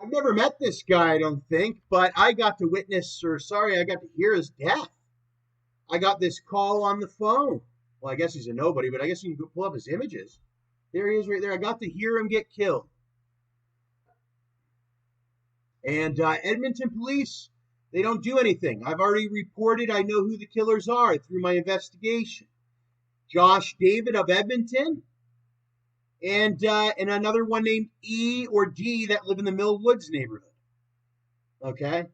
I've never met this guy, I don't think, but I got to witness, or sorry, I got to hear his death. I got this call on the phone. Well, I guess he's a nobody, but I guess you can pull up his images. There he is right there. I got to hear him get killed. And Edmonton police, they don't do anything. I've already reported, I know who the killers are through my investigation. Josh David of Edmonton, and another one named E or D that live in the Mill Woods neighborhood. Okay?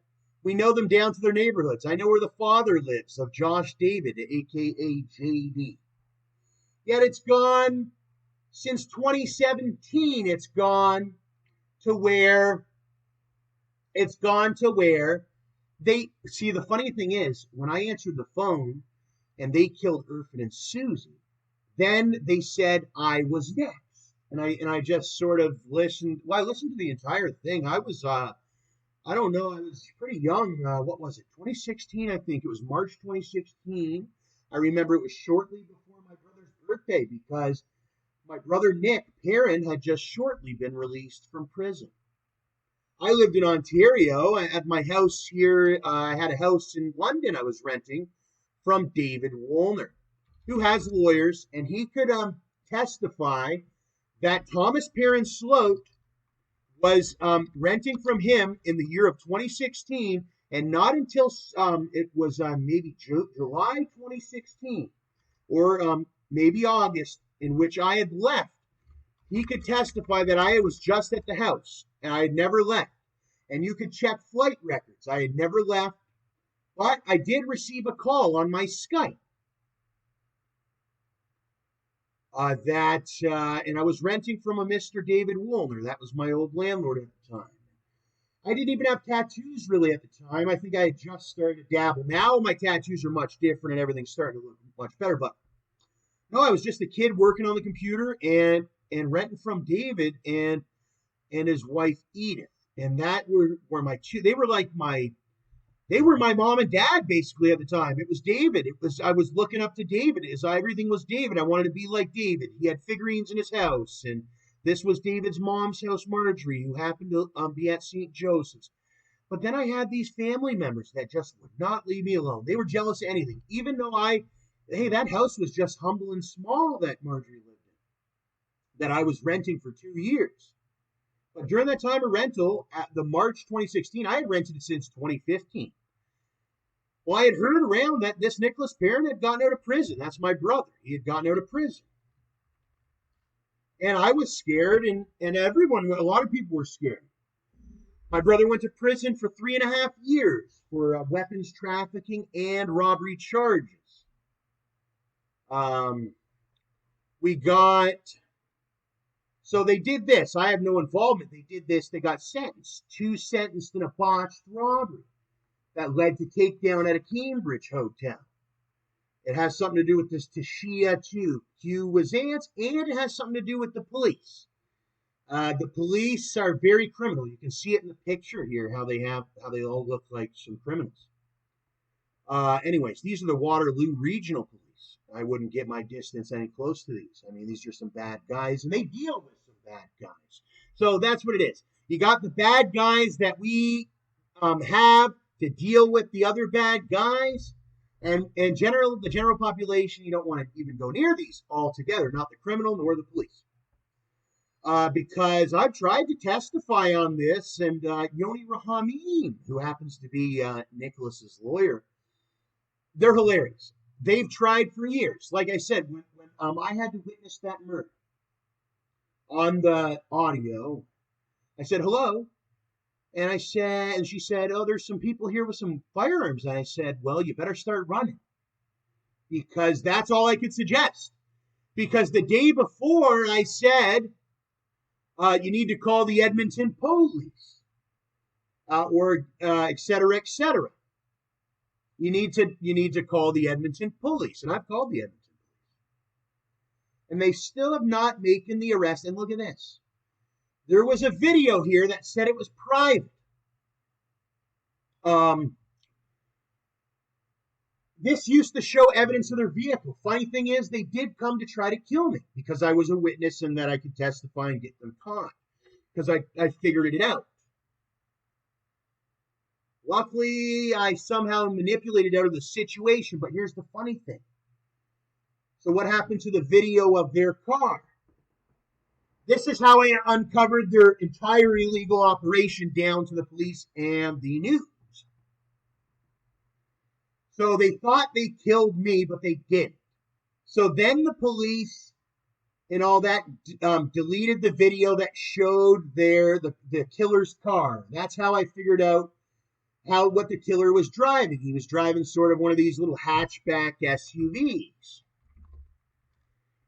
We know them down to their neighborhoods. I know where the father lives of Josh David, a.k.a. JD. Yet it's gone, since 2017, it's gone to where they, see, the funny thing is, when I answered the phone and they killed Irfan and Susie, then they said I was next. And I just sort of listened. Well, I listened to the entire thing. I was I don't know, I was pretty young. What was it? 2016, I think. It was March 2016. I remember it was shortly before my brother's birthday because my brother Nick Perron had just shortly been released from prison. I lived in Ontario. At my house here, I had a house in London I was renting from David Woolner, who has lawyers, and he could testify that Thomas Perron-Slote was renting from him in the year of 2016, and not until it was maybe July 2016 or maybe August, in which I had left. He could testify that I was just at the house and I had never left. And you could check flight records. I had never left, but I did receive a call on my Skype. And I was renting from a Mr. David Woolner. That was my old landlord at the time. I didn't even have tattoos really at the time. I think I had just started to dabble. Now my tattoos are much different and everything's starting to look much better. But no, I was just a kid working on the computer and renting from David and his wife Edith. And that were my two. They were my mom and dad basically at the time. It was David. I was looking up to David. Everything was David. I wanted to be like David. He had figurines in his house, and this was David's mom's house, Marjorie, who happened to be at St. Joseph's. But then I had these family members that just would not leave me alone. They were jealous of anything, even though that house was just humble and small that Marjorie lived in, that I was renting for 2 years. But during that time of rental, at the March 2016, I had rented it since 2015. Well, I had heard around that this Nicholas Perron had gotten out of prison. That's my brother. He had gotten out of prison. And I was scared, and a lot of people were scared. My brother went to prison for 3.5 years for weapons trafficking and robbery charges. So they did this. I have no involvement. They did this. They got sentenced. 2 sentenced in a botched robbery that led to takedown at a Cambridge hotel. It has something to do with this Tashia too. Q was ants, and it has something to do with the police. The police are very criminal. You can see it in the picture here, how they all look like some criminals. Anyways, these are the Waterloo Regional Police. I wouldn't get my distance any close to these. I mean, these are some bad guys, and they deal with some bad guys. So that's what it is. You got the bad guys that we have to deal with the other bad guys, and the general population, you don't want to even go near these altogether, not the criminal nor the police. Because I've tried to testify on this, and Yoni Rahamim, who happens to be Nicholas's lawyer, they're hilarious. They've tried for years. Like I said, when I had to witness that murder on the audio, I said, hello. And she said, oh, there's some people here with some firearms. And I said, well, you better start running. Because that's all I could suggest. Because the day before I said, you need to call the Edmonton police, or et cetera, et cetera. You need to call the Edmonton police, and I've called the Edmonton police, and they still have not making the arrest. And look at this. There was a video here that said it was private. This used to show evidence of their vehicle. Funny thing is, they did come to try to kill me because I was a witness and that I could testify and get them caught because I figured it out. Luckily, I somehow manipulated out of the situation, but here's the funny thing. So what happened to the video of their car? This is how I uncovered their entire illegal operation down to the police and the news. So they thought they killed me, but they didn't. So then the police and all that deleted the video that showed the killer's car. That's how I figured out what the killer was driving. He was driving sort of one of these little hatchback SUVs.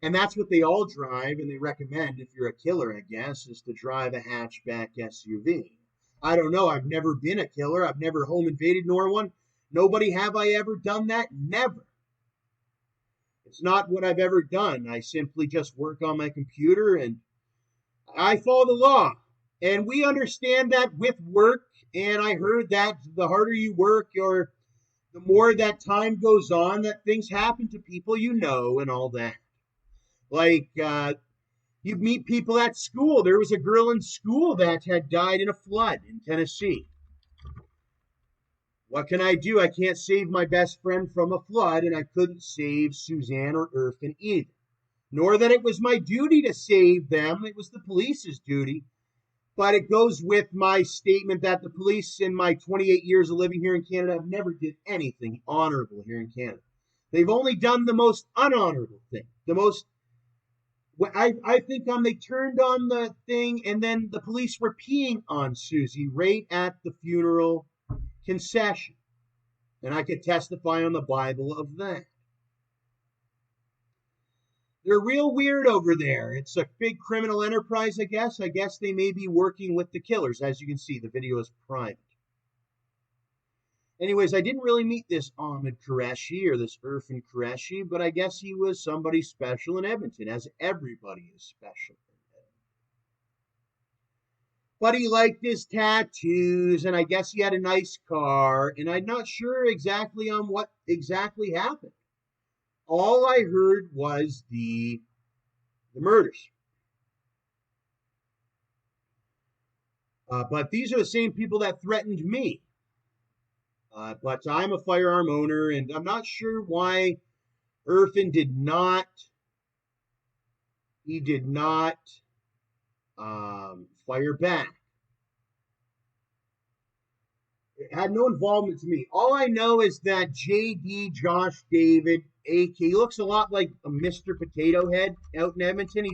And that's what they all drive, and they recommend if you're a killer, I guess, is to drive a hatchback SUV. I don't know. I've never been a killer. I've never home invaded nor one. Nobody have I ever done that? Never. It's not what I've ever done. I simply just work on my computer and I follow the law. And we understand that with work. And I heard that the harder you work or the more that time goes on, that things happen to people you know and all that. Like, you meet people at school. There was a girl in school that had died in a flood in Tennessee. What can I do? I can't save my best friend from a flood, and I couldn't save Suzanne or Irfan either. Nor that it was my duty to save them. It was the police's duty. But it goes with my statement that the police in my 28 years of living here in Canada have never did anything honorable here in Canada. They've only done the most unhonorable thing. I think they turned on the thing and then the police were peeing on Susie right at the funeral concession. And I could testify on the Bible of that. They're real weird over there. It's a big criminal enterprise, I guess. I guess they may be working with the killers. As you can see, the video is private. Anyways, I didn't really meet this Ahmed Qureshi or this Irfan Qureshi, but I guess he was somebody special in Edmonton, as everybody is special in Edmonton. But he liked his tattoos, and I guess he had a nice car, and I'm not sure exactly on what exactly happened. All I heard was the murders. But these are the same people that threatened me. But I'm a firearm owner, and I'm not sure why Irfan did not fire back. It had no involvement to me. All I know is that JD, Josh David, AK, he looks a lot like a Mr. Potato Head out in Edmonton.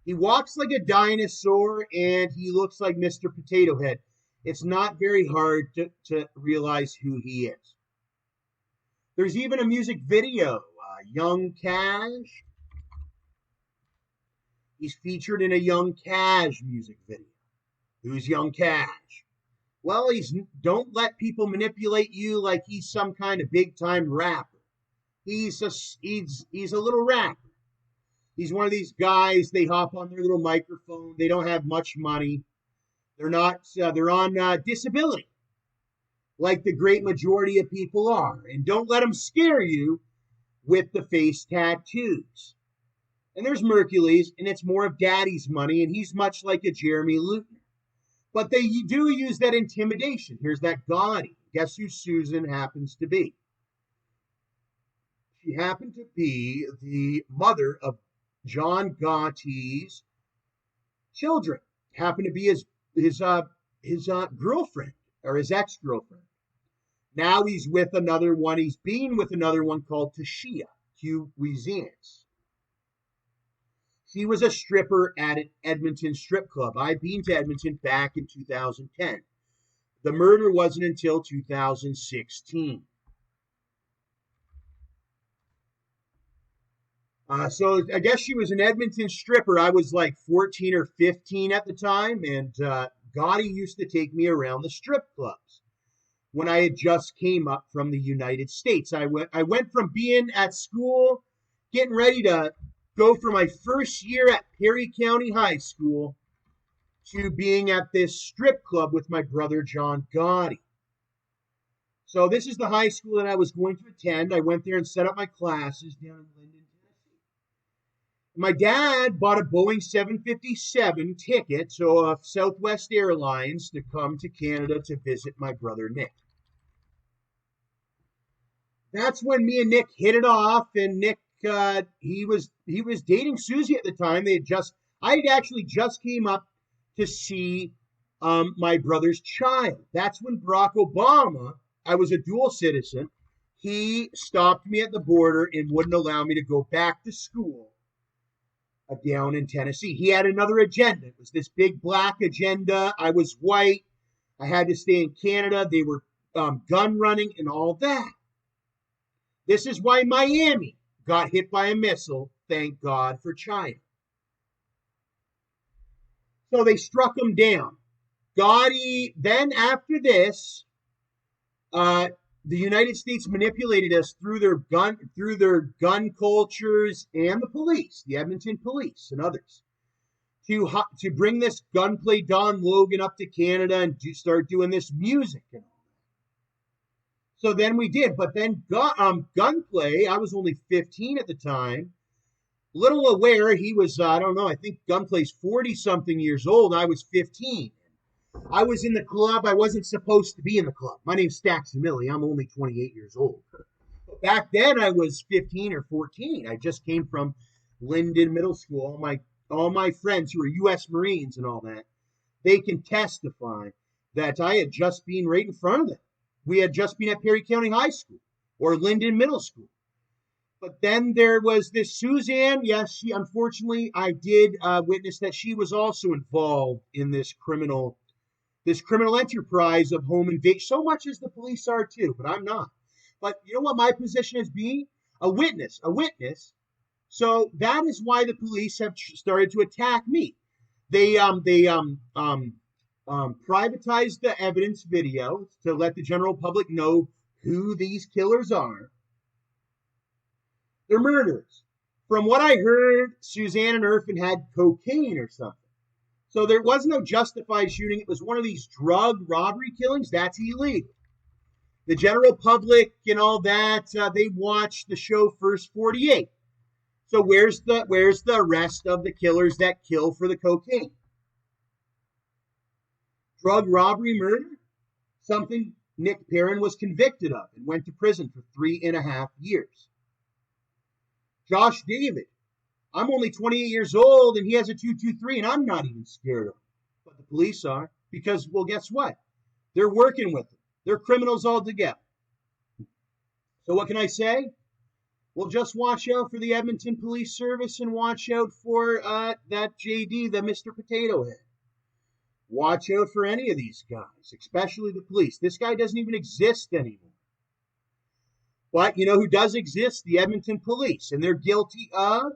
He walks like a dinosaur, and he looks like Mr. Potato Head. It's not very hard to realize who he is. There's even a music video, Young Cash. He's featured in a Young Cash music video. Who's Young Cash? Well, don't let people manipulate you like he's some kind of big-time rapper. He's a little rapper. He's one of these guys, they hop on their little microphone. They don't have much money. They're on disability, like the great majority of people are. And don't let them scare you with the face tattoos. And there's Mercules, and it's more of daddy's money, and he's much like a Jeremy Lutner. But they do use that intimidation. Here's that Gotti. Guess who Susan happens to be? She happened to be the mother of John Gotti's children. Happened to be his girlfriend or his ex-girlfriend. Now he's with another one. He's been with another one called Tashia Cuisines. She was a stripper at an Edmonton strip club. I've been to Edmonton back in 2010. The murder wasn't until 2016. So I guess she was an Edmonton stripper. I was like 14 or 15 at the time, and Gotti used to take me around the strip clubs when I had just came up from the United States. I went from being at school, getting ready to go for my first year at Perry County High School, to being at this strip club with my brother John Gotti. So this is the high school that I was going to attend. I went there and set up my classes down in Linden, Tennessee. My dad bought a Boeing 757 ticket, so Southwest Airlines, to come to Canada to visit my brother Nick. That's when me and Nick hit it off, and Nick, he was dating Susie at the time. I had actually just came up to see my brother's child. That's when Barack Obama, I was a dual citizen, he stopped me at the border and wouldn't allow me to go back to school down in Tennessee. He had another agenda. It was this big black agenda. I was white. I had to stay in Canada. They were gun running and all that. This is why Miami got hit by a missile. Thank God for China. So they struck him down. Then after this, the United States manipulated us through their gun cultures and the police, the Edmonton police and others, to bring this gunplay Don Logan up to Canada and start doing this music and all. So then we did, but then gunplay, I was only 15 at the time, little aware he was, I don't know, I think gunplay's 40-something years old. I was 15. I was in the club. I wasn't supposed to be in the club. My name's Staxamilli. I'm only 28 years old. But back then, I was 15 or 14. I just came from Linden Middle School. All my friends who are U.S. Marines and all that, they can testify that I had just been right in front of them. We had just been at Perry County High School or Linden Middle School. But then there was this Suzanne. Yes, unfortunately, I did witness that she was also involved in this criminal enterprise of home invasion, so much as the police are too, but I'm not. But you know what my position is being? A witness. So that is why the police have started to attack me. They privatized the evidence video to let the general public know who these killers are. They're murderers. From what I heard, Suzanne and Irfan had cocaine or something. So there was no justified shooting. It was one of these drug robbery killings. That's illegal. The general public and all that, they watched the show First 48. So where's the rest of the killers that kill for the cocaine? Drug robbery, murder? Something Nick Perron was convicted of and went to prison for 3.5 years. Josh David, I'm only 28 years old and he has a 223 and I'm not even scared of him. But the police are, because, well, guess what? They're working with them. They're criminals altogether. So what can I say? Well, just watch out for the Edmonton Police Service and watch out for that JD, the Mr. Potato Head. Watch out for any of these guys, especially the police. This guy doesn't even exist anymore. But you know who does exist? The Edmonton police. And they're guilty of,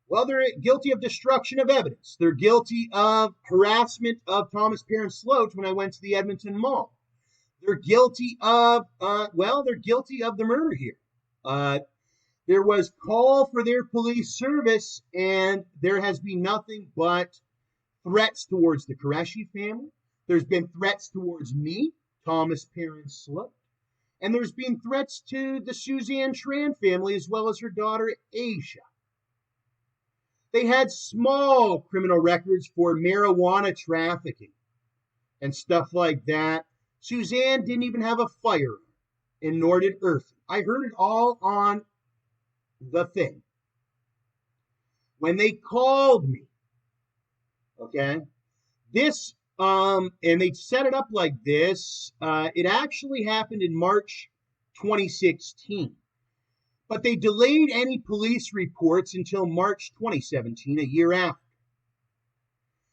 well, they're guilty of destruction of evidence. They're guilty of harassment of Thomas Perron-Slote when I went to the Edmonton Mall. They're guilty of, they're guilty of the murder here. There was call for their police service, and there has been nothing but threats towards the Qureshi family. There's been threats towards me, Thomas Perron-Slote. And there's been threats to the Suzanne Tran family as well as her daughter, Asia. They had small criminal records for marijuana trafficking and stuff like that. Suzanne didn't even have a firearm, and nor did Irfan. I heard it all on the thing. When they called me, okay, this, and they set it up like this. It actually happened in March 2016. But they delayed any police reports until March 2017, a year after.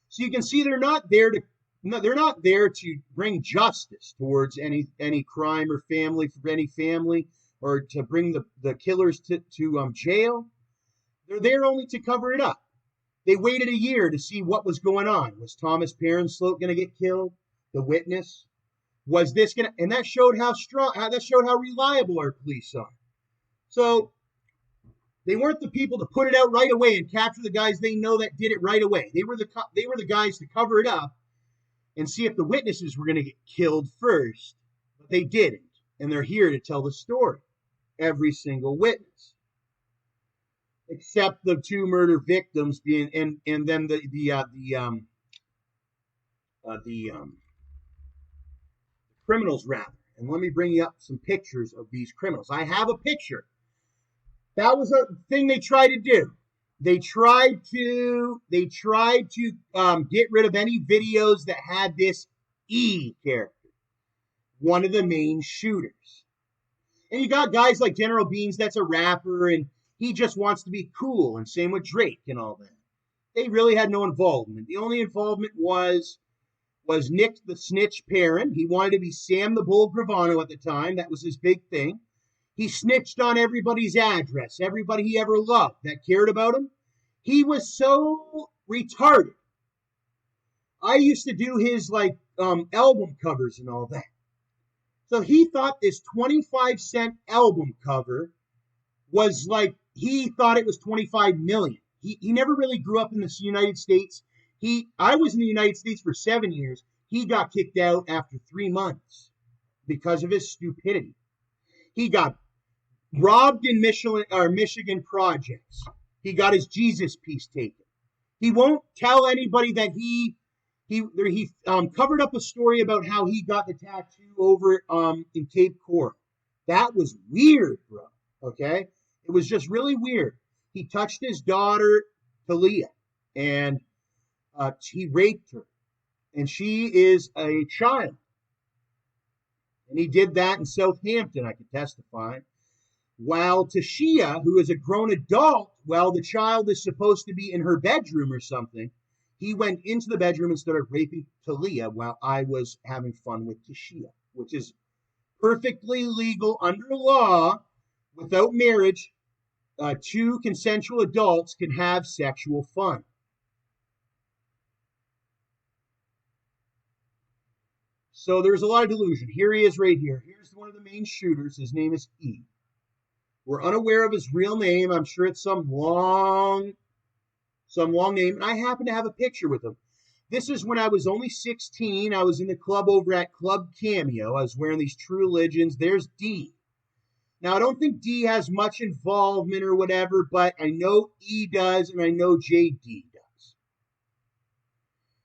So you can see they're not there to bring justice towards any crime or family, for any family, or to bring the killers to jail. They're there only to cover it up. They waited a year to see what was going on. Was Thomas Perron-Slote going to get killed? The witness? Was this going to, and that showed how reliable our police are. So they weren't the people to put it out right away and capture the guys they know that did it right away. They were the guys to cover it up and see if the witnesses were going to get killed first. But they didn't, and they're here to tell the story. Every single witness. except the two murder victims being, and then the criminals rather. And let me bring you up some pictures of these criminals. I have a picture. That was a thing they tried to do. They tried to get rid of any videos that had this E character, one of the main shooters. And you got guys like General Beans, that's a rapper, and he just wants to be cool, and same with Drake and all that. They really had no involvement. The only involvement was Nick the Snitch Perron. He wanted to be Sam the Bull Gravano at the time. That was his big thing. He snitched on everybody's address, everybody he ever loved that cared about him. He was so retarded. I used to do his album covers and all that. So he thought this 25-cent album cover was he thought it was 25 million. He never really grew up in the United States. I was in the United States for 7 years. He got kicked out after 3 months because of his stupidity. He got robbed in Michigan projects. He got his Jesus piece taken. He won't tell anybody that he covered up a story about how he got the tattoo over in Cape Coral. That was weird, bro. Okay? It was just really weird. He touched his daughter, Talia, and he raped her. And she is a child. And he did that in Southampton, I can testify. While Tashia, who is a grown adult, while the child is supposed to be in her bedroom or something, he went into the bedroom and started raping Talia while I was having fun with Tashia, which is perfectly legal under law. Without marriage, two consensual adults can have sexual fun. So there's a lot of delusion. Here he is right here. Here's one of the main shooters. His name is E. We're unaware of his real name. I'm sure it's some long name. And I happen to have a picture with him. This is when I was only 16. I was in the club over at Club Cameo. I was wearing these True Religions. There's D. Now, I don't think D has much involvement or whatever, but I know E does, and I know JD does.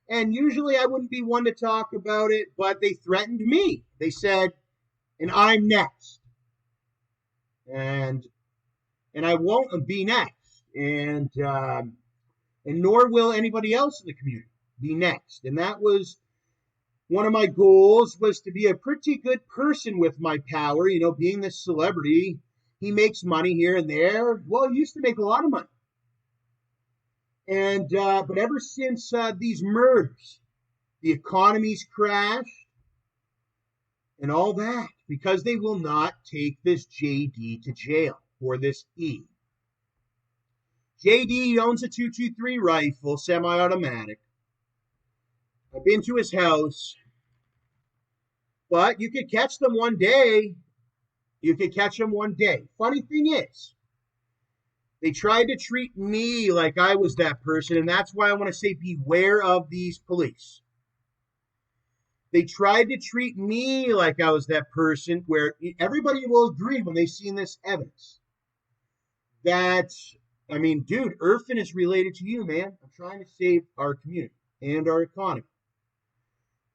And usually I wouldn't be one to talk about it, but they threatened me. They said, and I'm next. And I won't be next. And nor will anybody else in the community be next. And that was one of my goals, was to be a pretty good person with my power, being this celebrity. He makes money here and there. Well, he used to make a lot of money. And but ever since these murders, the economy's crashed and all that, because they will not take this JD to jail for this E. JD owns a 223 rifle, semi-automatic. I've been to his house. But you could catch them one day. Funny thing is, they tried to treat me like I was that person, and that's why I want to say beware of these police. They tried to treat me like I was that person, where everybody will agree when they've seen this evidence that, dude, Irfan is related to you, man. I'm trying to save our community and our economy.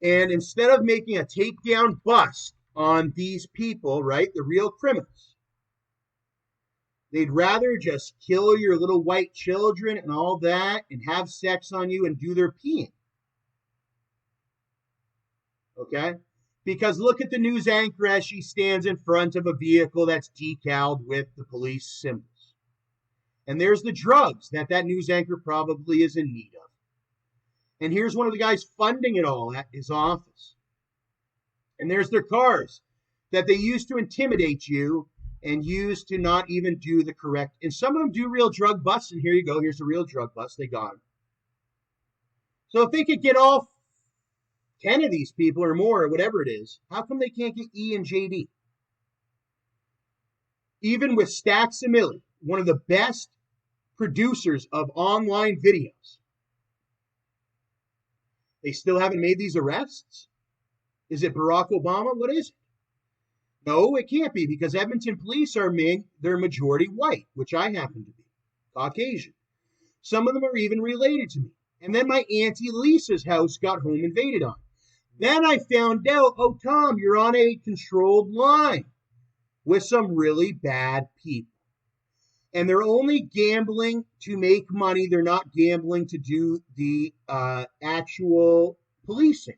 And instead of making a takedown bust on these people, right, the real criminals, they'd rather just kill your little white children and all that and have sex on you and do their peeing. Okay? Because look at the news anchor as she stands in front of a vehicle that's decaled with the police symbols. And there's the drugs that news anchor probably is in need of. And here's one of the guys funding it all at his office. And there's their cars that they use to intimidate you and use to not even do the correct. And some of them do real drug busts. And here you go. Here's a real drug bust. They got him. So if they could get all 10 of these people or more or whatever it is, how come they can't get E and JD? Even with Stacks and Millie, one of the best producers of online videos, they still haven't made these arrests? Is it Barack Obama? What is it? No, it can't be, because Edmonton police they're majority white, which I happen to be. Caucasian. Some of them are even related to me. And then my Auntie Lisa's house got home invaded on. Then I found out, oh, Tom, you're on a controlled line with some really bad people. And they're only gambling to make money. They're not gambling to do the actual policing.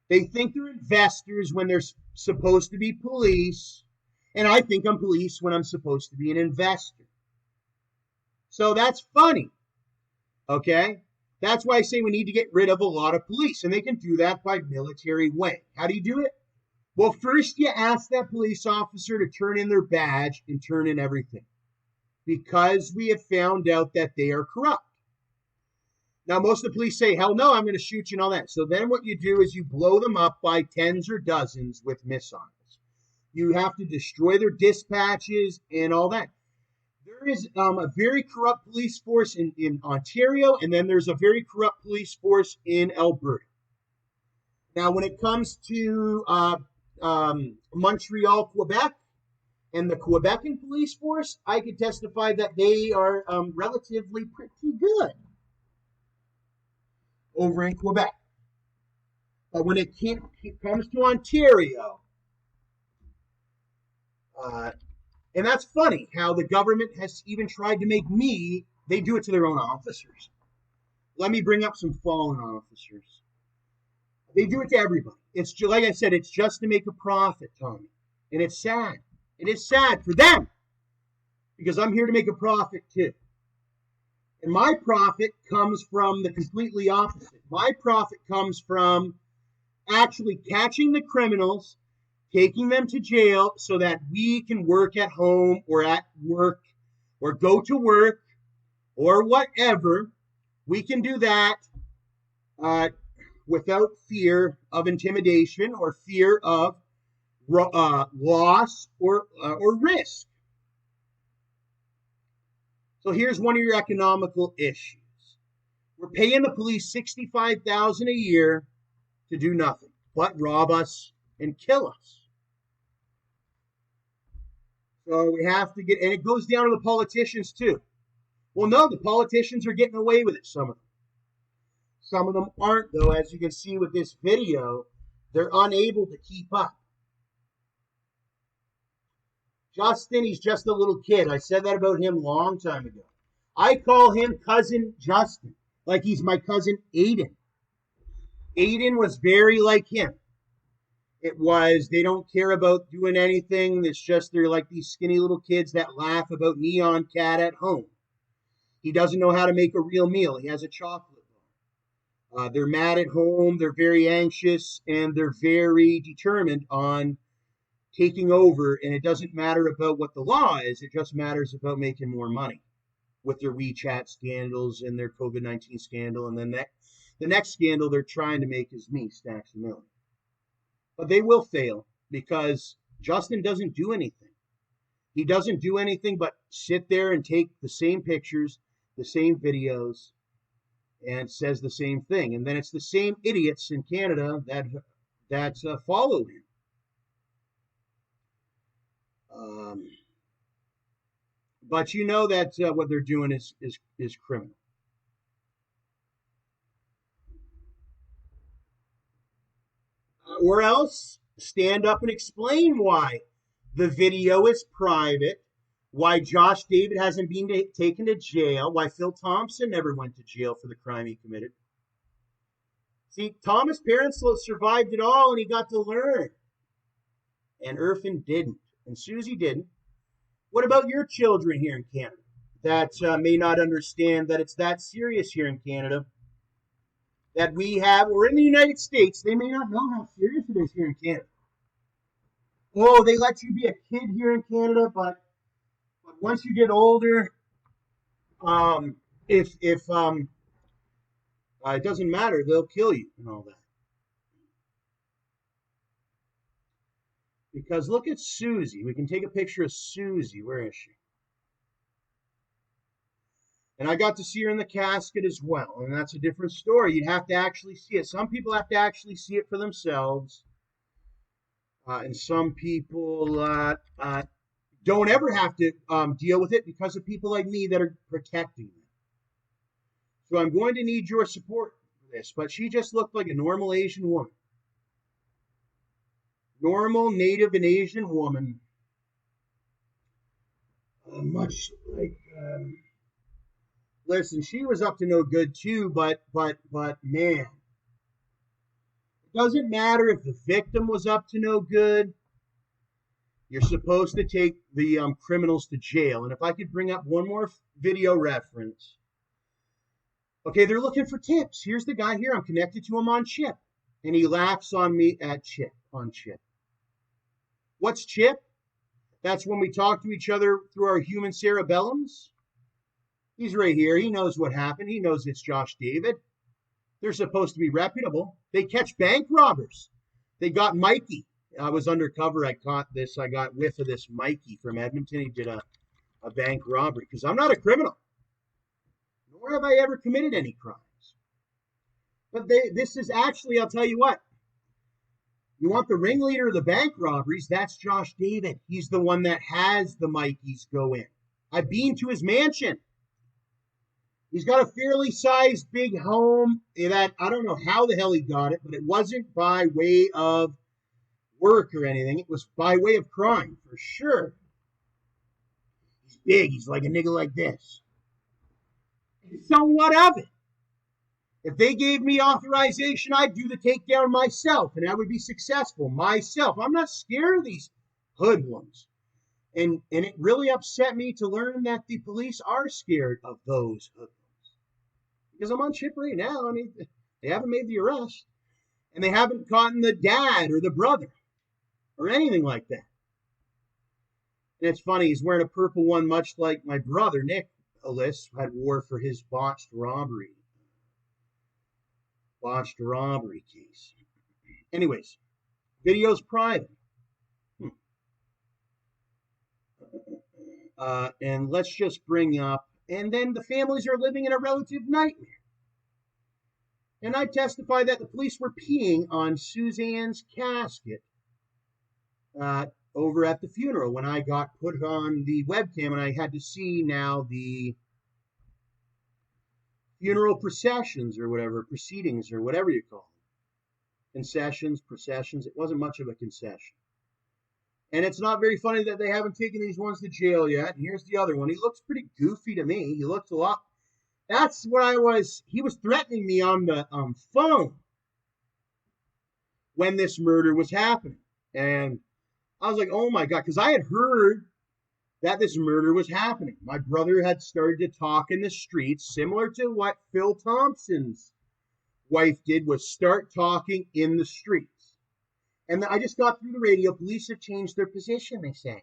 They think they're investors when they're supposed to be police. And I think I'm police when I'm supposed to be an investor. So that's funny. Okay? That's why I say we need to get rid of a lot of police. And they can do that by military way. How do you do it? Well, first you ask that police officer to turn in their badge and turn in everything. Because we have found out that they are corrupt. Now, most of the police say, hell no, I'm going to shoot you and all that. So then what you do is you blow them up by tens or dozens with missiles. You have to destroy their dispatches and all that. There is a very corrupt police force in Ontario, and then there's a very corrupt police force in Alberta. Now, when it comes to Montreal, Quebec, and the Quebecan police force, I can testify that they are relatively pretty good over in Quebec. But when it comes to Ontario, and that's funny how the government has even tried to make me, they do it to their own officers. Let me bring up some fallen officers. They do it to everybody. It's just, like I said, it's just to make a profit, Tommy. And it's sad. It is sad for them. Because I'm here to make a profit too. And my profit comes from the completely opposite. My profit comes from actually catching the criminals, taking them to jail so that we can work at home or at work or go to work or whatever. We can do that without fear of intimidation or fear of loss or risk. So here's one of your economical issues. We're paying the police $65,000 a year to do nothing but rob us and kill us. So we have to get, and it goes down to the politicians too. Well, no, the politicians are getting away with it, some of them. Some of them aren't, though. As you can see with this video, they're unable to keep up. Justin, he's just a little kid. I said that about him a long time ago. I call him Cousin Justin, like he's my cousin Aiden. Aiden was very like him. It was, they don't care about doing anything. It's just they're like these skinny little kids that laugh about Neon Cat at home. He doesn't know how to make a real meal. He has a chocolate bar. They're mad at home. They're very anxious, and they're very determined on taking over. And it doesn't matter about what the law is. It just matters about making more money with their WeChat scandals and their COVID-19 scandal. And then the next scandal they're trying to make is me, Stacks of Million. But they will fail because Justin doesn't do anything. He doesn't do anything but sit there and take the same pictures, the same videos, and says the same thing. And then it's the same idiots in Canada that follow him. But you know that what they're doing is criminal. Or else stand up and explain why the video is private, why Josh David hasn't been taken to jail, why Phil Thompson never went to jail for the crime he committed. See, Thomas Perron-Slote survived it all and he got to learn. And Irfan didn't. And Susie didn't. What about your children here in Canada that may not understand that it's that serious here in Canada? That we have, or in the United States, they may not know how serious it is here in Canada. Oh, they let you be a kid here in Canada, but once you get older, if it doesn't matter, they'll kill you and all that. Because look at Susie. We can take a picture of Susie. Where is she? And I got to see her in the casket as well. And that's a different story. You'd have to actually see it. Some people have to actually see it for themselves. And some people don't ever have to deal with it because of people like me that are protecting them. So I'm going to need your support for this. But she just looked like a normal Asian woman. Normal Native and Asian woman. Much like, listen, she was up to no good too, but man, it doesn't matter if the victim was up to no good. You're supposed to take the criminals to jail. And if I could bring up one more video reference. Okay, they're looking for tips. Here's the guy here. I'm connected to him on Chip. And he laughs on me at Chip, on Chip. What's Chip? That's when we talk to each other through our human cerebellums. He's right here. He knows what happened. He knows it's Josh David. They're supposed to be reputable. They catch bank robbers. They got Mikey. I was undercover. I caught this. I got whiff of this Mikey from Edmonton. He did a bank robbery because I'm not a criminal. Nor have I ever committed any crimes. But this is actually, I'll tell you what. You want the ringleader of the bank robberies? That's Josh David. He's the one that has the Mikeys go in. I've been to his mansion. He's got a fairly sized big home that I don't know how the hell he got it, but it wasn't by way of work or anything. It was by way of crime, for sure. He's big. He's like a nigga like this. So what of it? If they gave me authorization, I'd do the takedown myself, and I would be successful myself. I'm not scared of these hoodlums. And it really upset me to learn that the police are scared of those hoodlums. Because I'm on Chip right now. I mean, they haven't made the arrest. And they haven't caught the dad or the brother or anything like that. And it's funny, he's wearing a purple one, much like my brother, Nick Ellis, had wore for his botched robbery case. Anyways, video's private. And let's just bring up, and then the families are living in a relative nightmare. And I testify that the police were peeing on Suzanne's casket over at the funeral when I got put on the webcam, and I had to see now the funeral processions or whatever, proceedings or whatever you call them. Concessions, processions. It wasn't much of a concession. And it's not very funny that they haven't taken these ones to jail yet. And here's the other one. He looks pretty goofy to me. He looks a lot. That's what he was threatening me on the phone when this murder was happening. And I was like, oh my God, because I had heard that this murder was happening. My brother had started to talk in the streets, similar to what Phil Thompson's wife did, was start talking in the streets. And I just got through the radio. Police have changed their position, they say.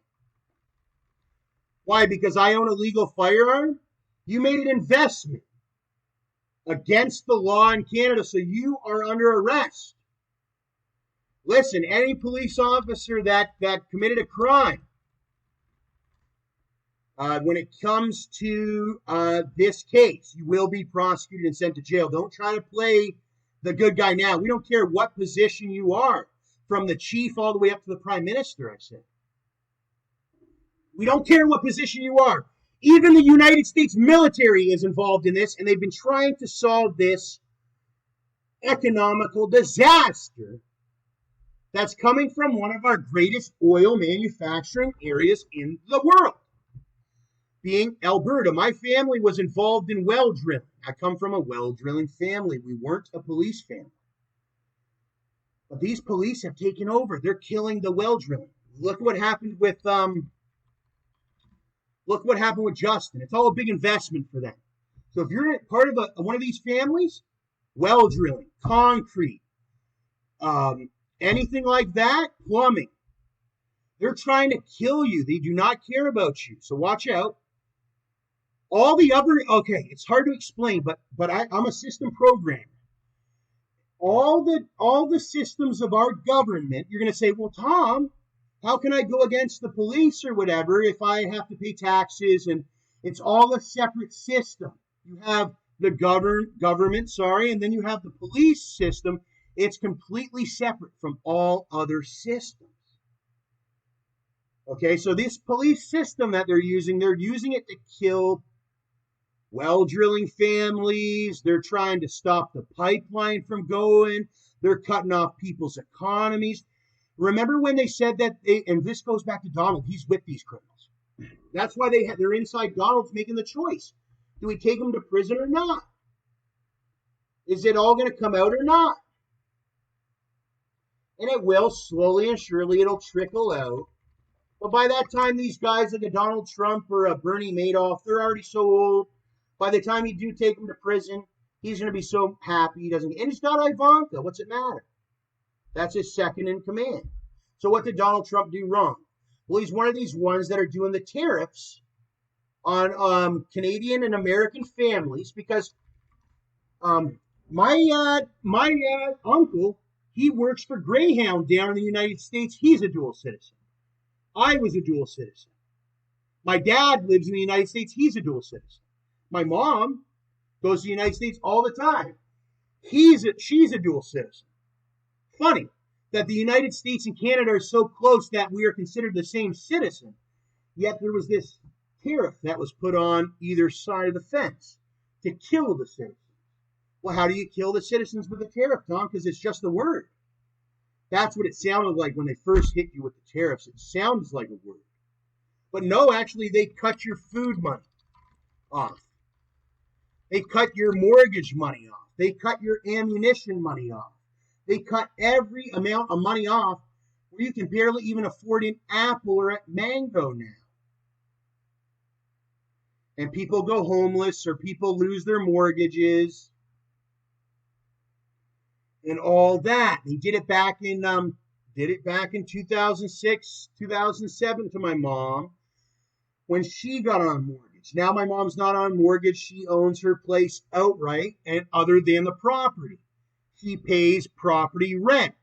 Why? Because I own a legal firearm? You made an investment against the law in Canada, so you are under arrest. Listen, any police officer that committed a crime, when it comes to this case, you will be prosecuted and sent to jail. Don't try to play the good guy now. We don't care what position you are, from the chief all the way up to the prime minister, I said. We don't care what position you are. Even the United States military is involved in this, and they've been trying to solve this economical disaster that's coming from one of our greatest oil manufacturing areas in the world, being Alberta. My family was involved in well drilling. I come from a well drilling family. We weren't a police family. But these police have taken over. They're killing the well drilling. Look what happened with Justin. It's all a big investment for them. So if you're part of one of these families, well drilling, concrete, anything like that, plumbing, they're trying to kill you. They do not care about you. So watch out. All the other, okay, it's hard to explain, but I'm a system programmer. All the systems of our government, you're going to say, well, Tom, how can I go against the police or whatever if I have to pay taxes? And it's all a separate system. You have the government, and then you have the police system. It's completely separate from all other systems. Okay, so this police system that they're using it to kill well drilling families. They're trying to stop the pipeline from going. They're cutting off people's economies. Remember when they said that and this goes back to Donald, he's with these criminals. That's why they're inside Donald's making the choice. Do we take them to prison or not? Is it all going to come out or not? And it will, slowly and surely, it'll trickle out. But by that time, these guys like a Donald Trump or a Bernie Madoff, they're already so old. By the time you do take him to prison, he's going to be so happy he doesn't. And he's got Ivanka. What's it matter? That's his second in command. So what did Donald Trump do wrong? Well, he's one of these ones that are doing the tariffs on Canadian and American families because my uncle, he works for Greyhound down in the United States. He's a dual citizen. I was a dual citizen. My dad lives in the United States. He's a dual citizen. My mom goes to the United States all the time. She's a dual citizen. Funny that the United States and Canada are so close that we are considered the same citizen. Yet there was this tariff that was put on either side of the fence to kill the citizens. Well, how do you kill the citizens with a tariff, Tom? Because it's just a word. That's what it sounded like when they first hit you with the tariffs. It sounds like a word. But no, actually, they cut your food money off. They cut your mortgage money off. They cut your ammunition money off. They cut every amount of money off where you can barely even afford an apple or a mango now. And people go homeless or people lose their mortgages and all that. They did it back in 2006, 2007 to my mom when she got on mortgage. Now my mom's not on mortgage. She owns her place outright, and other than the property, she pays property rent,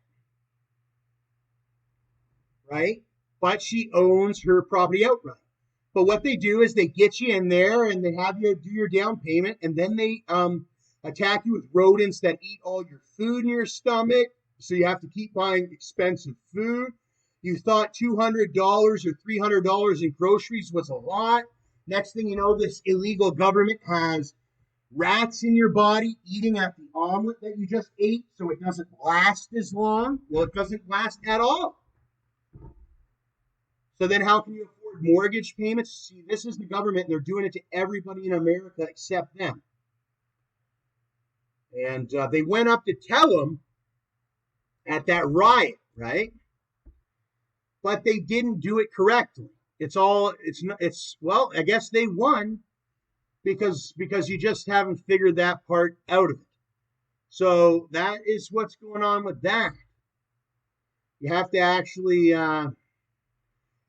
right? But she owns her property outright. But what they do is they get you in there and they have you do your down payment, and then they attack you with rodents that eat all your food in your stomach. So you have to keep buying expensive food. You thought $200 or $300 in groceries was a lot. Next thing you know, this illegal government has rats in your body eating at the omelet that you just ate, so it doesn't last as long. Well, it doesn't last at all. So then how can you afford mortgage payments? See, this is the government, and they're doing it to everybody in America except them. And they went up to tell them at that riot, right? But they didn't do it correctly. Well, I guess they won because you just haven't figured that part out of it. So that is what's going on with that. You have to actually, and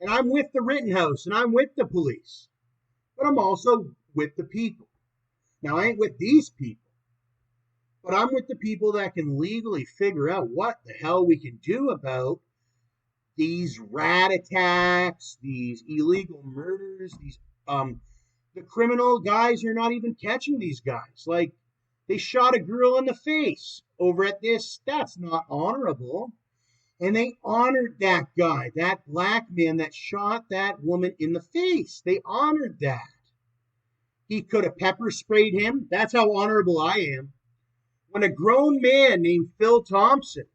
I'm with the Rittenhouse and I'm with the police, but I'm also with the people. Now, I ain't with these people, but I'm with the people that can legally figure out what the hell we can do about these rat attacks, these illegal murders, these the criminal guys are not even catching these guys. Like, they shot a girl in the face over at this. That's not honorable. And they honored that guy, that black man that shot that woman in the face. They honored that. He could have pepper sprayed him. That's how honorable I am. When a grown man named Phil Thompson,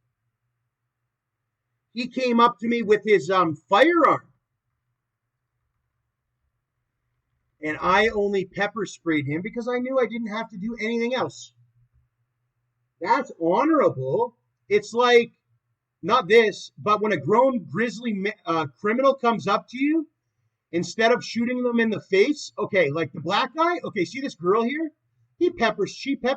he came up to me with his firearm. And I only pepper sprayed him because I knew I didn't have to do anything else. That's honorable. It's like, not this, but when a grown grizzly criminal comes up to you, instead of shooting them in the face, okay, like the black guy, okay, see this girl here? She pepper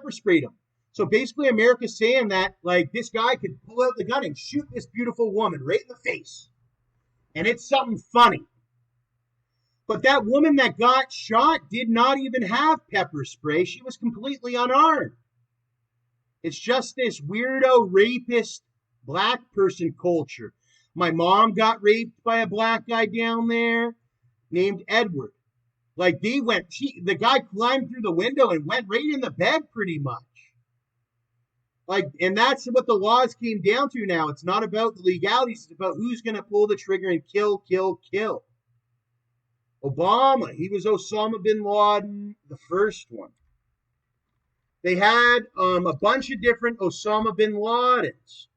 sprayed him. So basically America's saying that, like, this guy could pull out the gun and shoot this beautiful woman right in the face. And it's something funny. But that woman that got shot did not even have pepper spray. She was completely unarmed. It's just this weirdo rapist black person culture. My mom got raped by a black guy down there named Edward. Like, the guy climbed through the window and went right in the bed pretty much. Like, and that's what the laws came down to now. It's not about the legalities. It's about who's going to pull the trigger and kill, kill, kill. Obama, he was Osama bin Laden, the first one. They had a bunch of different Osama bin Ladens.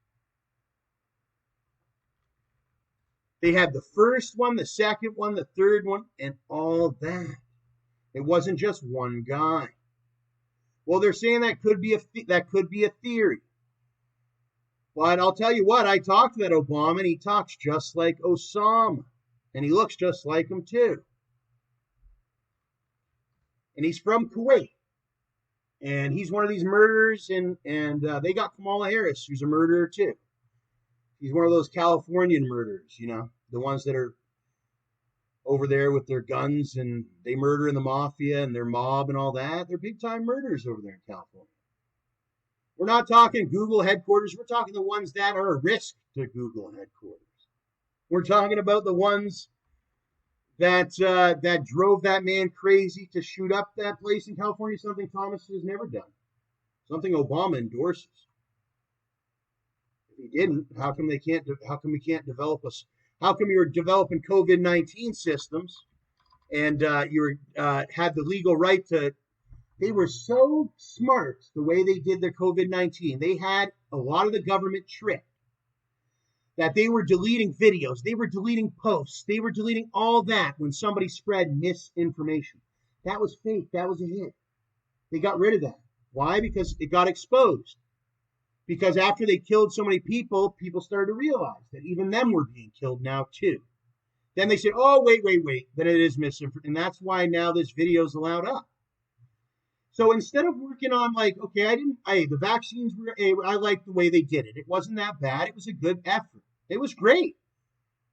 They had the first one, the second one, the third one, and all that. It wasn't just one guy. Well, they're saying that could be a theory. But I'll tell you what, I talked to that Obama, and he talks just like Osama, and he looks just like him too. And he's from Kuwait, and he's one of these murderers, and they got Kamala Harris, who's a murderer too. He's one of those Californian murderers, you know, the ones that are over there with their guns and they murder in the mafia and their mob and all that. They're big time murderers over there in California. We're not talking Google headquarters. We're talking the ones that are a risk to Google headquarters. We're talking about the ones that drove that man crazy to shoot up that place in California, something Thomas has never done, something Obama endorses. If he didn't, how come we can't develop us? How come you're developing COVID-19 systems and you had the legal right to? They were so smart the way they did their COVID-19. They had a lot of the government tricked that they were deleting videos, they were deleting posts, they were deleting all that when somebody spread misinformation. That was fake. That was a hit. They got rid of that. Why? Because it got exposed. Because after they killed so many people, people started to realize that even them were being killed now too. Then they said, oh, wait. Then it is misinformation. And that's why now this video is allowed up. So instead of working on like, okay, the vaccines were, I liked the way they did it. It wasn't that bad. It was a good effort. It was great.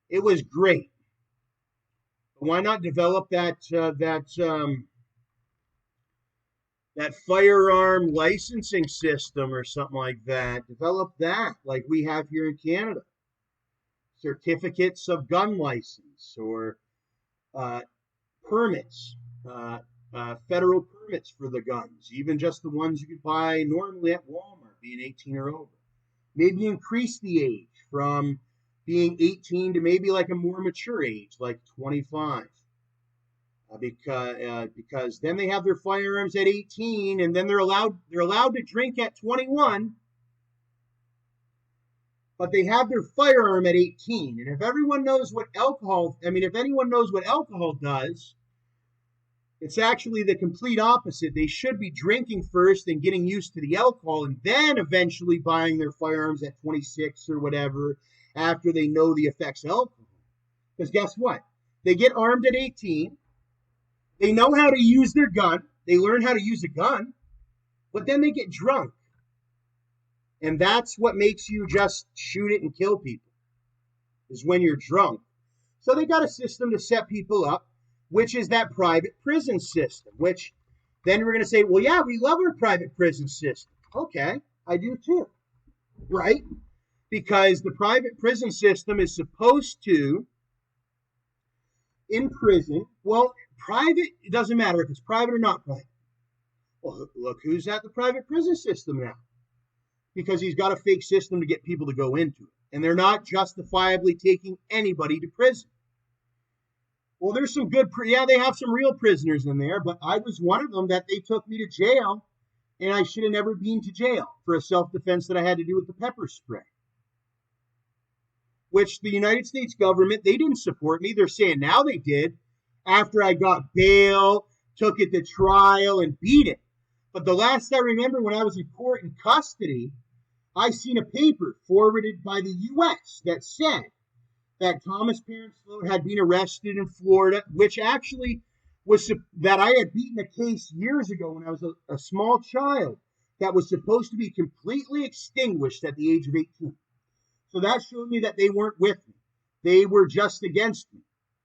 It was great. But why not develop that firearm licensing system or something like that? Develop that like we have here in Canada. Certificates of gun license or permits. Federal permits for the guns, even just the ones you could buy normally at Walmart, being 18 or over. Maybe increase the age from being 18 to maybe like a more mature age, like 25. Because then they have their firearms at 18, and then they're allowed to drink at 21. But they have their firearm at 18. And if anyone knows what alcohol does, it's actually the complete opposite. They should be drinking first and getting used to the alcohol and then eventually buying their firearms at 26 or whatever after they know the effects of alcohol. Because guess what? They get armed at 18. They know how to use their gun. They learn how to use a gun. But then they get drunk. And that's what makes you just shoot it and kill people, is when you're drunk. So they got a system to set people up, which is that private prison system, which then we're going to say, well, yeah, we love our private prison system. Okay, I do too, right? Because the private prison system is supposed to, in prison, well, private, it doesn't matter if it's private or not private. Well, look who's at the private prison system now. Because he's got a fake system to get people to go into it. And they're not justifiably taking anybody to prison. Well, there's some good, they have some real prisoners in there, but I was one of them that they took me to jail, and I should have never been to jail for a self-defense that I had to do with the pepper spray. Which the United States government, they didn't support me. They're saying now they did, after I got bail, took it to trial, and beat it. But the last I remember when I was in court in custody, I seen a paper forwarded by the U.S. that said that Thomas Perron-Slote had been arrested in Florida, which actually was that I had beaten a case years ago when I was a small child that was supposed to be completely extinguished at the age of 18. So that showed me that they weren't with me. They were just against me,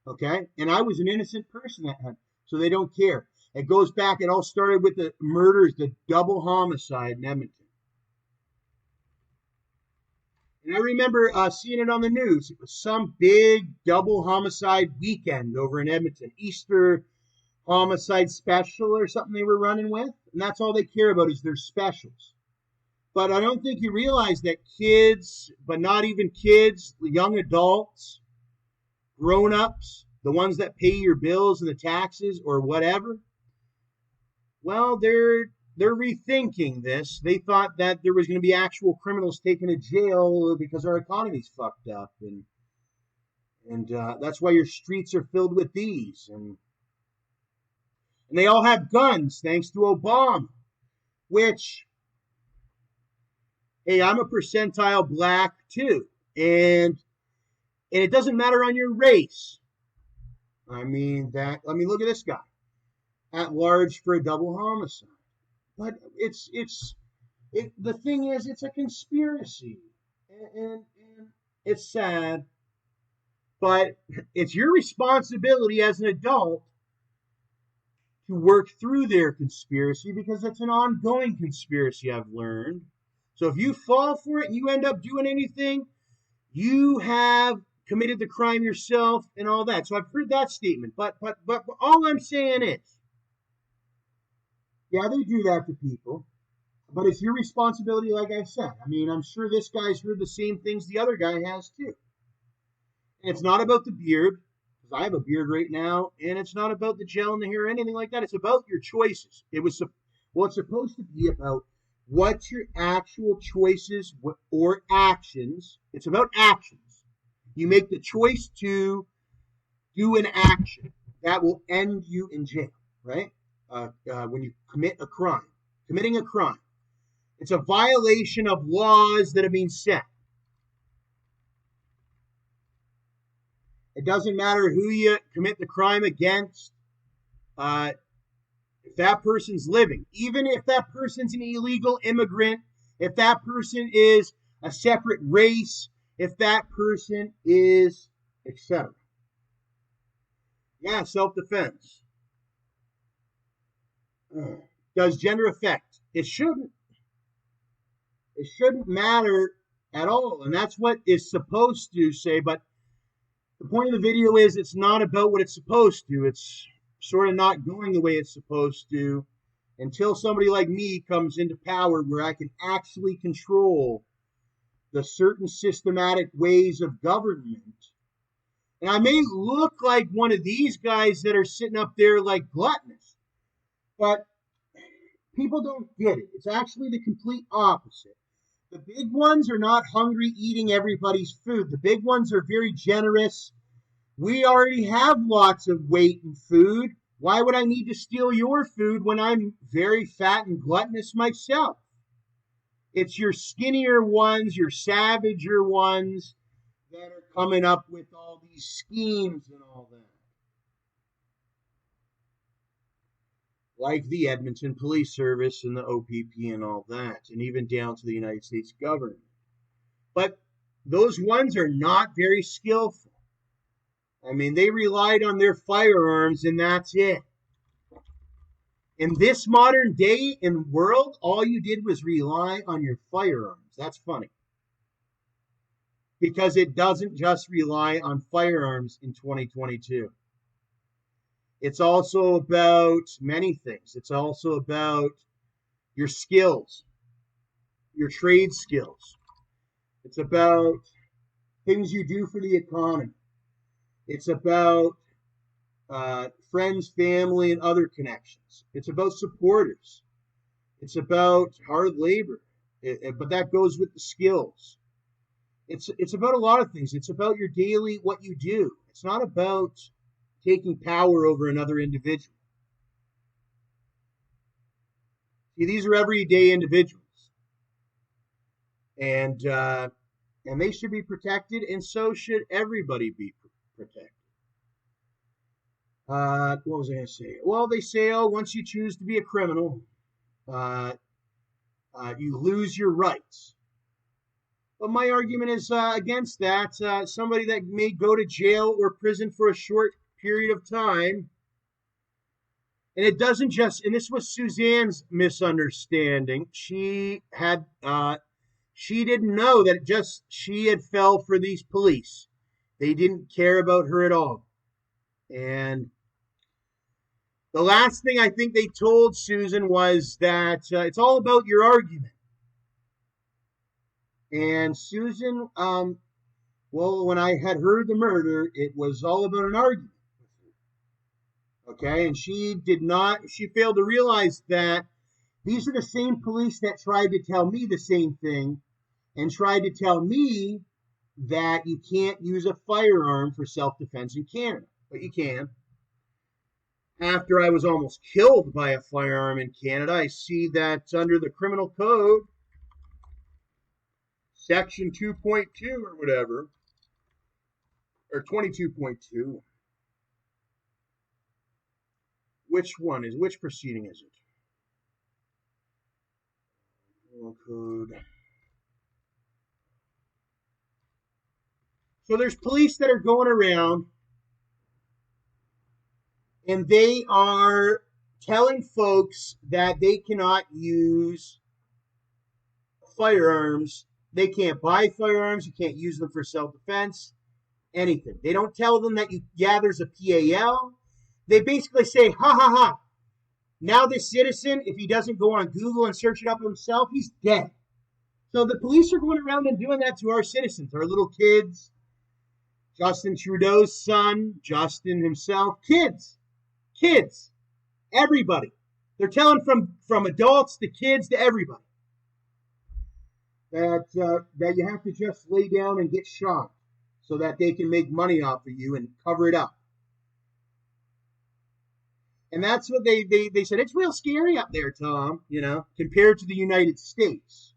okay? And I was an innocent person that time, so they don't care. It goes back, it all started with the murders, the double homicide in Edmonton. And I remember seeing it on the news. It was some big double homicide weekend over in Edmonton. Easter homicide special or something they were running with. And that's all they care about is their specials. But I don't think you realize that kids, but not even kids, young adults, grown-ups, the ones that pay your bills and the taxes or whatever, well, they're rethinking this. They thought that there was going to be actual criminals taken to jail because our economy's fucked up, and that's why your streets are filled with these, and they all have guns thanks to Obama, which, hey, I'm a percentile black too, and it doesn't matter on your race. I mean, look at this guy at large for a double homicide. But the thing is, it's a conspiracy, and it's sad, but it's your responsibility as an adult to work through their conspiracy, because it's an ongoing conspiracy, I've learned. So if you fall for it and you end up doing anything, you have committed the crime yourself and all that. So I've heard that statement, but all I'm saying is, yeah, they do that to people, but it's your responsibility, like I said. I mean, I'm sure this guy's heard the same things the other guy has too. And it's not about the beard, because I have a beard right now, and it's not about the gel in the hair or anything like that. It's about your choices. It's supposed to be about what's your actual choices or actions. It's about actions. You make the choice to do an action that will end you in jail, right? When you commit a crime. Committing a crime. It's a violation of laws that have been set. It doesn't matter who you commit the crime against. If that person's living, even if that person's an illegal immigrant, if that person is a separate race, if that person is, etc. Yeah, self-defense. Does gender affect? It shouldn't. It shouldn't matter at all, and that's what it's supposed to say, but the point of the video is it's not about what it's supposed to. It's sort of not going the way it's supposed to until somebody like me comes into power where I can actually control the certain systematic ways of government. And I may look like one of these guys that are sitting up there like gluttonous, but people don't get it. It's actually the complete opposite. The big ones are not hungry eating everybody's food. The big ones are very generous. We already have lots of weight and food. Why would I need to steal your food when I'm very fat and gluttonous myself? It's your skinnier ones, your savager ones that are coming up with all these schemes and all that. Like the Edmonton Police Service and the OPP and all that, and even down to the United States government. But those ones are not very skillful. I mean, they relied on their firearms, and that's it. In this modern day and world, all you did was rely on your firearms. That's funny. Because it doesn't just rely on firearms in 2022. It's also about many things. It's also about your skills, your trade skills. It's about things you do for the economy. It's about friends, family, and other connections. It's about supporters. It's about hard labor. But that goes with the skills. It's about a lot of things. It's about your daily, what you do. It's not about taking power over another individual. See, these are everyday individuals. And they should be protected, and so should everybody be protected. What was I going to say? Well, they say, once you choose to be a criminal, you lose your rights. But my argument is against that. Somebody that may go to jail or prison for a short period of time, and it doesn't just, and this was Suzanne's misunderstanding. She didn't know that she had fell for these police. They didn't care about her at all. And the last thing I think they told Susan was that it's all about your argument. And Susan, well, when I had heard the murder, it was all about an argument. Okay, and she failed to realize that these are the same police that tried to tell me the same thing and tried to tell me that you can't use a firearm for self-defense in Canada, but you can. After I was almost killed by a firearm in Canada, I see that under the criminal code, section 2.2 or whatever, or 22.2, which proceeding is it? Criminal code. So there's police that are going around and they are telling folks that they cannot use firearms. They can't buy firearms. You can't use them for self-defense, anything. They don't tell them that there's a PAL. They basically say, ha ha ha. Now this citizen, if he doesn't go on Google and search it up himself, he's dead. So the police are going around and doing that to our citizens, our little kids, Justin Trudeau's son, Justin himself, kids, everybody. They're telling from adults to kids to everybody that you have to just lay down and get shot so that they can make money off of you and cover it up. And that's what they said. It's real scary up there, Tom, compared to the United States.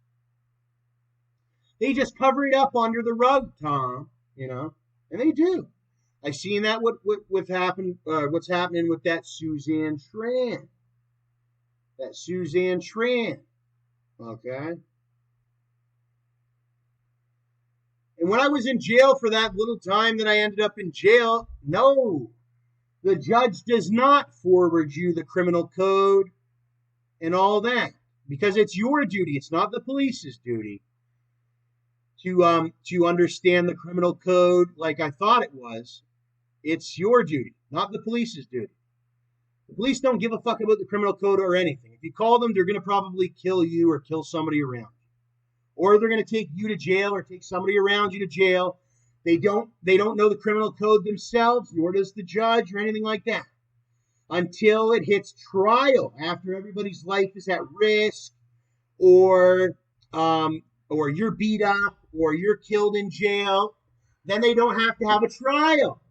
They just cover it up under the rug, Tom, and they do. I've seen that what's happening with that Suzanne Tran. Okay? And when I was in jail for that little time that I ended up in jail, no, the judge does not forward you the criminal code and all that, because it's your duty. It's not the police's duty to understand the criminal code like I thought it was. It's your duty, not the police's duty. The police don't give a fuck about the criminal code or anything. If you call them, they're going to probably kill you or kill somebody around you. Or they're going to take you to jail or take somebody around you to jail. They don't know the criminal code themselves, nor does the judge or anything like that. Until it hits trial, after everybody's life is at risk, or you're beat up, or you're killed in jail, then they don't have to have a trial.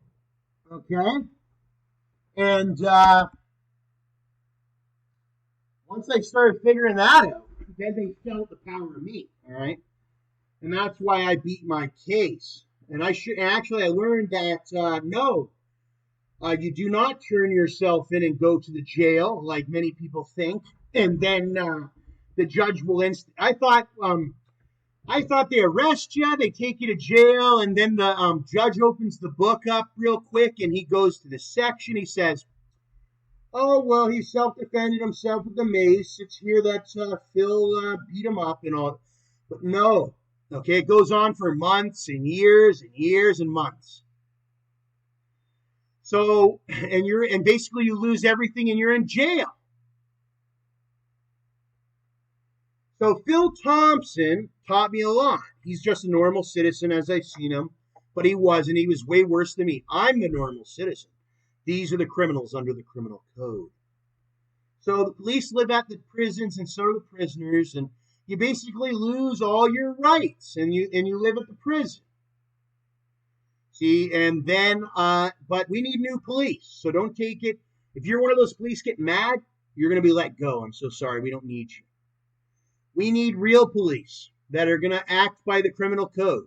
Okay? And once they started figuring that out, then they felt the power of me. All right? And that's why I beat my case. And I learned that no, you do not turn yourself in and go to the jail like many people think, and then the judge will I thought they arrest you, they take you to jail, and then the judge opens the book up real quick, and he goes to the section. He says, "Oh well, he self-defended himself with the mace. It's here that Phil beat him up and all." But no. Okay, it goes on for months and years and years and months. So, and basically you lose everything and you're in jail. So Phil Thompson taught me a lot. He's just a normal citizen as I've seen him, but he wasn't. He was way worse than me. I'm the normal citizen. These are the criminals under the criminal code. So the police live at the prisons and so do the prisoners, and you basically lose all your rights, and you live at the prison. See, and then, but we need new police, so don't take it. If you're one of those police get mad, you're going to be let go. I'm so sorry, we don't need you. We need real police that are going to act by the criminal code.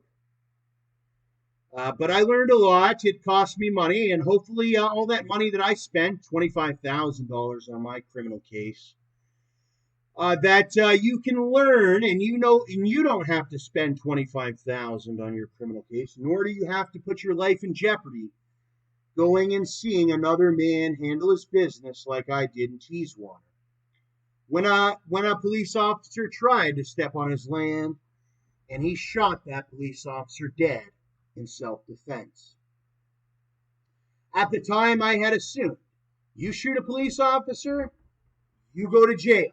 But I learned a lot. It cost me money, and hopefully all that money that I spent, $25,000 on my criminal case, that you can learn, and you don't have to spend $25,000 on your criminal case, nor do you have to put your life in jeopardy going and seeing another man handle his business like I did in Teeswater. When a police officer tried to step on his land, and he shot that police officer dead in self-defense. At the time, I had assumed, you shoot a police officer, you go to jail.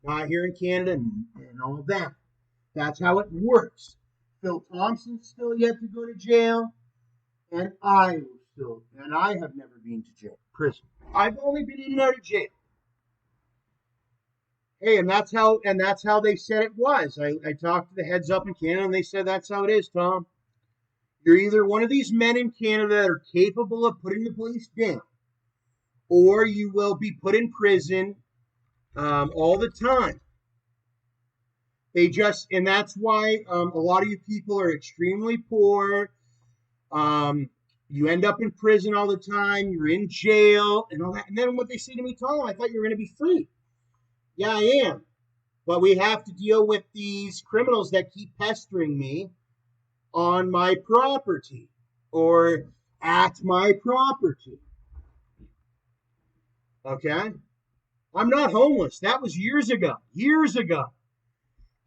Not here in Canada and all of that. That's how it works. Phil Thompson's still yet to go to jail, and I have never been to jail, prison. I've only been in and out of jail. Hey, and that's how they said it was. I talked to the heads up in Canada, and they said that's how it is, Tom. You're either one of these men in Canada that are capable of putting the police down, or you will be put in prison all the time. And that's why a lot of you people are extremely poor. You end up in prison all the time. You're in jail and all that. And then what they say to me, Tom, I thought you were going to be free. Yeah, I am. But we have to deal with these criminals that keep pestering me on my property or at my property. Okay? I'm not homeless. That was years ago. Years ago.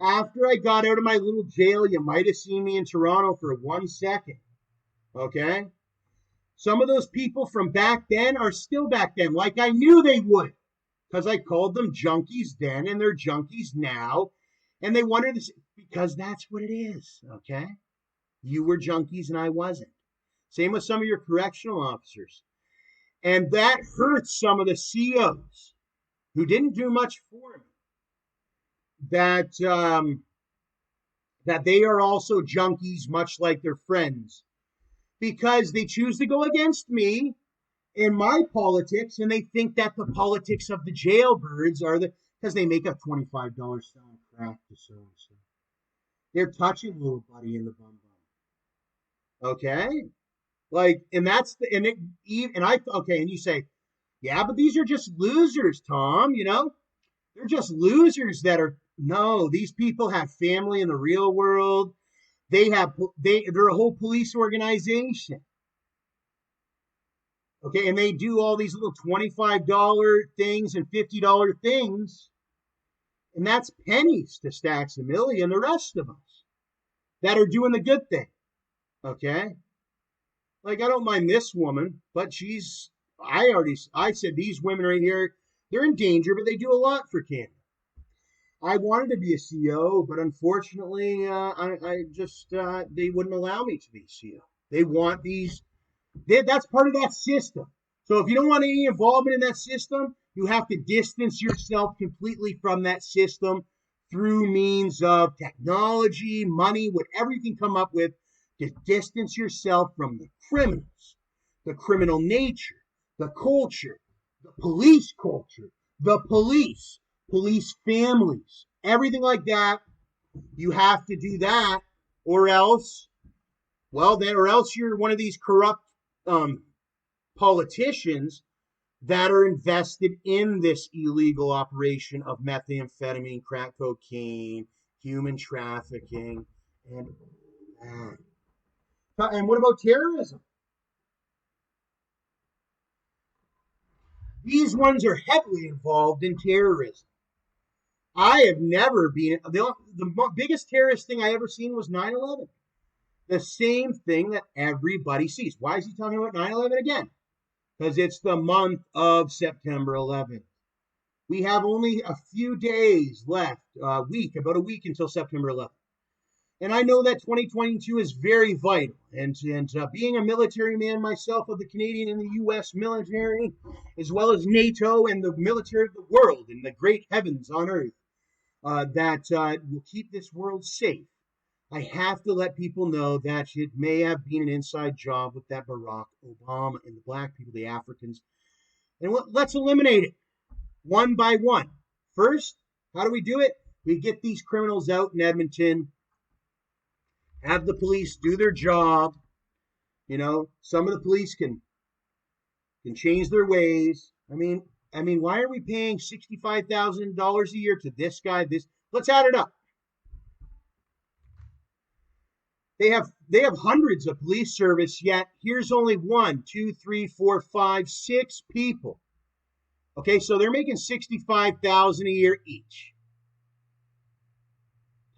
After I got out of my little jail, you might have seen me in Toronto for 1 second. Okay? Some of those people from back then are still back then, like I knew they would. Because I called them junkies then, and they're junkies now. And they wonder this, because that's what it is. Okay? You were junkies and I wasn't. Same with some of your correctional officers. And that hurts some of the COs who didn't do much for me. That they are also junkies, much like their friends, because they choose to go against me in my politics, and they think that the politics of the jailbirds are because they make up $25 selling crack to so and so. They're touching little buddy in the bum bum. Okay, and that's and you say, yeah, but these are just losers, Tom. They're just losers that are. No, these people have family in the real world. They're a whole police organization. Okay, and they do all these little $25 things and $50 things. And that's pennies to Stacks a Million, the rest of us that are doing the good thing. Okay? I don't mind this woman, but I said these women right here, they're in danger, but they do a lot for Canada. I wanted to be a CO, but unfortunately, they wouldn't allow me to be a CO. They want that's part of that system. So if you don't want any involvement in that system, you have to distance yourself completely from that system through means of technology, money, whatever you can come up with to distance yourself from the criminals, the criminal nature, the culture, the police culture, the police families, everything like that. You have to do that, or else you're one of these corrupt politicians that are invested in this illegal operation of methamphetamine, crack cocaine, human trafficking, and what about terrorism? These ones are heavily involved in terrorism. I have never been. The biggest terrorist thing I ever seen was 9/11. The same thing that everybody sees. Why is he talking about 9/11 again? Because it's the month of September 11th. We have only a few days left, about a week until September 11th. And I know that 2022 is very vital. And being a military man myself of the Canadian and the U.S. military, as well as NATO and the military of the world and the great heavens on earth, that will keep this world safe. I have to let people know that it may have been an inside job with that Barack Obama and the black people, the Africans. And let's eliminate it one by one. First, how do we do it? We get these criminals out in Edmonton, have the police do their job. Some of the police can change their ways. I mean, why are we paying $65,000 a year to this guy? Let's add it up. They have hundreds of police service, yet here's only 1, 2, 3, 4, 5, 6 people. Okay, so they're making $65,000 a year each.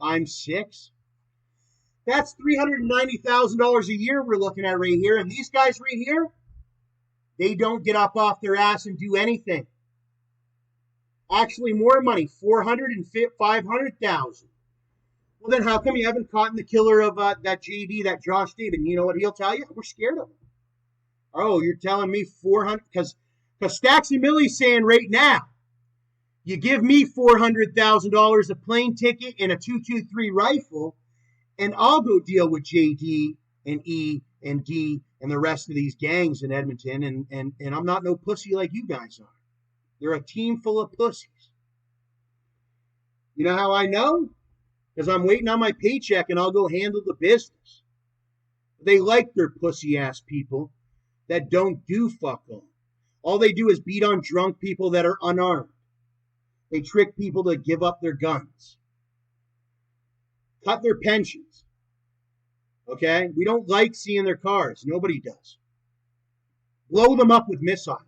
Times 6. That's $390,000 a year we're looking at right here. And these guys right here, they don't get up off their ass and do anything. Actually, more money, $400,000 and $500,000. Well, then how come you haven't caught the killer of that JD, that Josh David? You know what he'll tell you? We're scared of him. Oh, you're telling me 400? Because Stacks and Millie's saying right now, you give me $400,000 a plane ticket and a 223 rifle, and I'll go deal with JD and E and D and the rest of these gangs in Edmonton. And I'm not no pussy like you guys are. They're a team full of pussies. You know how I know? Because I'm waiting on my paycheck and I'll go handle the business. They like their pussy ass people that don't do fuck all. All they do is beat on drunk people that are unarmed. They trick people to give up their guns. Cut their pensions. Okay? We don't like seeing their cars. Nobody does. Blow them up with missiles.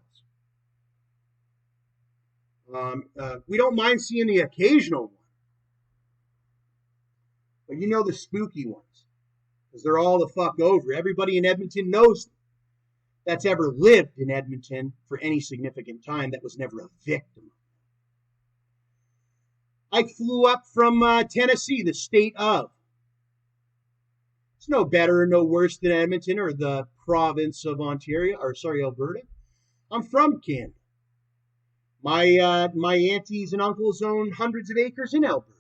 We don't mind seeing the occasional one. But you know the spooky ones. Because they're all the fuck over. Everybody in Edmonton knows them. That's ever lived in Edmonton for any significant time that was never a victim. I flew up from Tennessee, the state of. It's no better or no worse than Edmonton or the province of Alberta. I'm from Canada. My aunties and uncles own hundreds of acres in Alberta.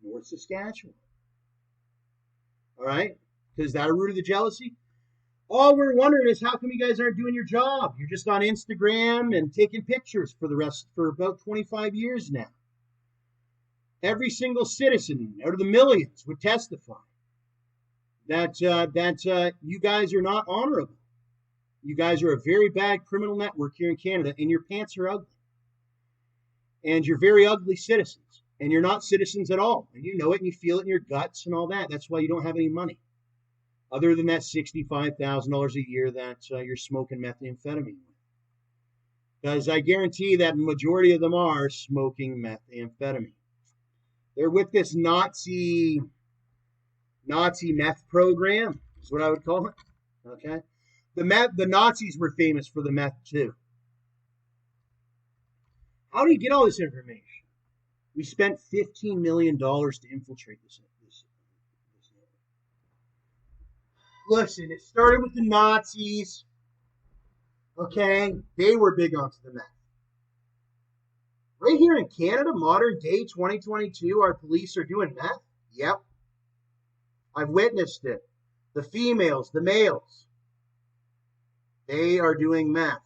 North Saskatchewan. All right? Is that a root of the jealousy? All we're wondering is how come you guys aren't doing your job? You're just on Instagram and taking pictures for about 25 years now. Every single citizen out of the millions would testify that you guys are not honorable. You guys are a very bad criminal network here in Canada, and your pants are ugly. And you're very ugly citizens. And you're not citizens at all. And you know it, and you feel it in your guts and all that. That's why you don't have any money. Other than that $65,000 a year that you're smoking methamphetamine with. Because I guarantee that the majority of them are smoking methamphetamine. They're with this Nazi meth program, is what I would call it. Okay? The Nazis were famous for the meth too. How do you get all this information? We spent $15 million to infiltrate this. Listen, it started with the Nazis. Okay? They were big onto the meth. Right here in Canada, modern day 2022, our police are doing meth? Yep. I've witnessed it. The females, the males, they are doing meth.